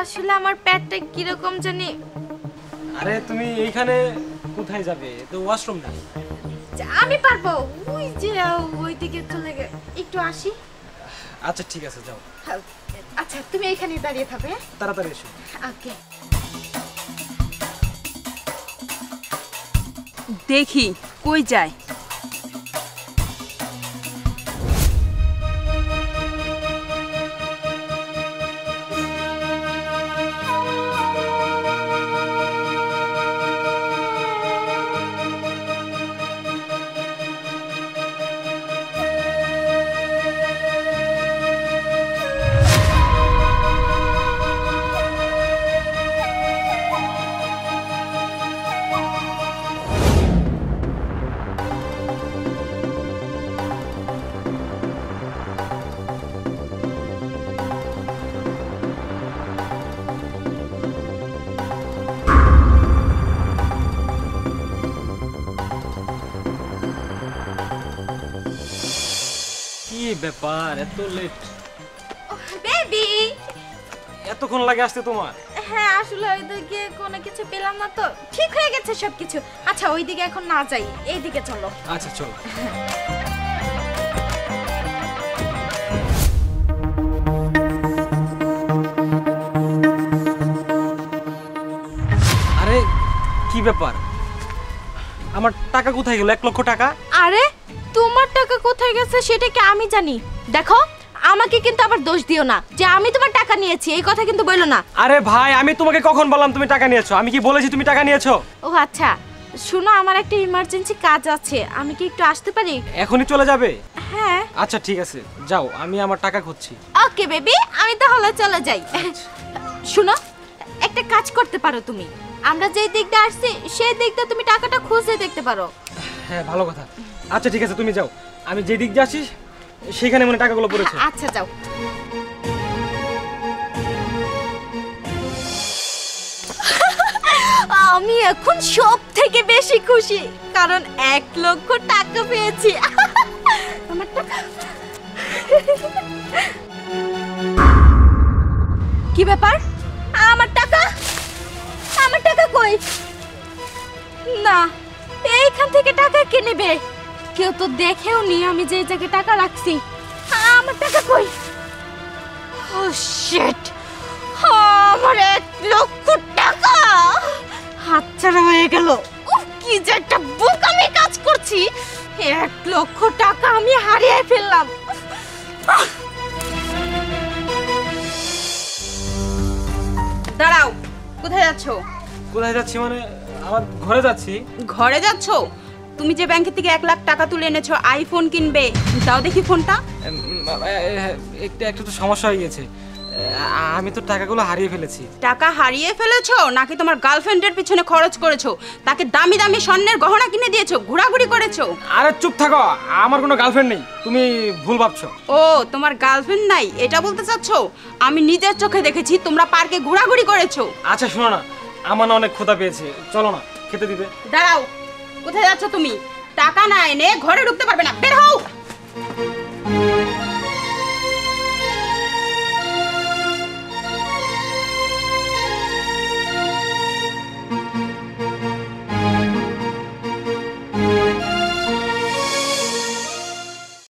আসলে আমার পেটটা কিরকম জানি। আরে তুমি এইখানে কোথায় যাবে? তো ওয়াশরুম নেই। আমি পারবো, ওই যে ওইদিকে চলে গে একটু আসি। আচ্ছা ঠিক আছে, যাও। আচ্ছা তুমি এইখানে দাঁড়িয়ে থাকবে। তাড়াতাড়ি এসো। ওকে। দেখি কই যায়। কি ব্যাপার, এত লেট? বেবি, এতক্ষণ লাগে আসতে তোমার? হ্যাঁ আসলে ওইদিকে কোনো কিছু পেলাম না তো, ঠিক হয়ে গেছে সবকিছু। আচ্ছা ওইদিকে এখন না যাই, এইদিকে চলো। আচ্ছা চলো। আরে কি ব্যাপার, আমার টাকা কোথায় গেল? 1 লক্ষ টাকা। আরে তোমার টাকা কোথায় গেছে সেটা কি আমি জানি? দেখো আমাকে কিন্তু আবার দোষ দিও না যে আমি তোমার টাকা নিয়েছি, এই কথা কিন্তু বলো না। আরে ভাই, আমি তোমাকে কখন বললাম তুমি টাকা নিয়েছো? আমি কি বলেছি তুমি টাকা নিয়েছো? ও আচ্ছা, শোনো আমার একটা ইমার্জেন্সি কাজ আছে, আমি কি একটু আসতে পারি? এখনই চলে যাবে? হ্যাঁ। আচ্ছা ঠিক আছে, যাও, আমি আমার টাকা খুঁজছি। ওকে বেবি, আমি তাহলে চলে যাই। শোনো, একটা কাজ করতে পারো তুমি, আমরা যেই দিক দিয়ে আসছি সেই দিক দিয়ে তুমি টাকাটা খুঁজে দেখতে পারো। হ্যাঁ ভালো কথা। আচ্ছা ঠিক আছে, তুমি যাও, আমি যে দিক দিয়ে আসি সেখানে মনে টাকাগুলো পড়েছে। আচ্ছা যাও। আমি এখন সব থেকে বেশি খুশি, কারণ 1 লক্ষ টাকা পেয়েছি। আমার টাকা। কি ব্যাপার, আমার টাকা? আমার টাকা কই? না, এইখান থেকে টাকা কে নেবে? কেউ তো দেখেও নি আমি যে জায়গায় টাকা রাখছি। আমার টাকা কই? ও শিট, আমার 1 লক্ষ টাকা হাতছাড়া হয়ে গেল। কি যে একটা বোকামি কাজ করছি, 1 লক্ষ টাকা আমি হারিয়ে ফেললাম। দাঁড়াও, কোথায় যাচ্ছো? কোথায় যাচ্ছি মানে? আমার ঘরে যাচ্ছি। ঘরে যাচ্ছো? তুমি যে ব্যাংক থেকে 1 লাখ টাকা তুলে এনেছো আইফোন কিনবে, দাও দেখি ফোনটা। একটু তো সমস্যা হয়ে গেছে, আমি তো টাকাগুলো হারিয়ে ফেলেছি। টাকা হারিয়ে ফেলেছো নাকি তোমার গার্লফ্রেন্ডের পিছনে খরচ করেছো, তাকে দামি দামি স্বর্ণের গহনা কিনে দিয়েছো, ঘোরাঘুরি করেছো? আরে চুপ থাকো, আমার কোনো গার্লফ্রেন্ড নেই, তুমি ভুল ভাবছো। ও, তোমার গার্লফ্রেন্ড নাই এটা বলতে চাচ্ছো? আমি নিজের চোখে দেখেছি তোমরা পার্কে ঘোরাঘুরি করেছো। আচ্ছা শোনো না, আমার না অনেক ক্ষুধা পেয়েছে, চলো না খেতে দিবে। দাঁড়াও, কোথায় যাচ্ছ তুমি? টাকা না এনে ঘরে ঢুকতে পারবে না, বের হও।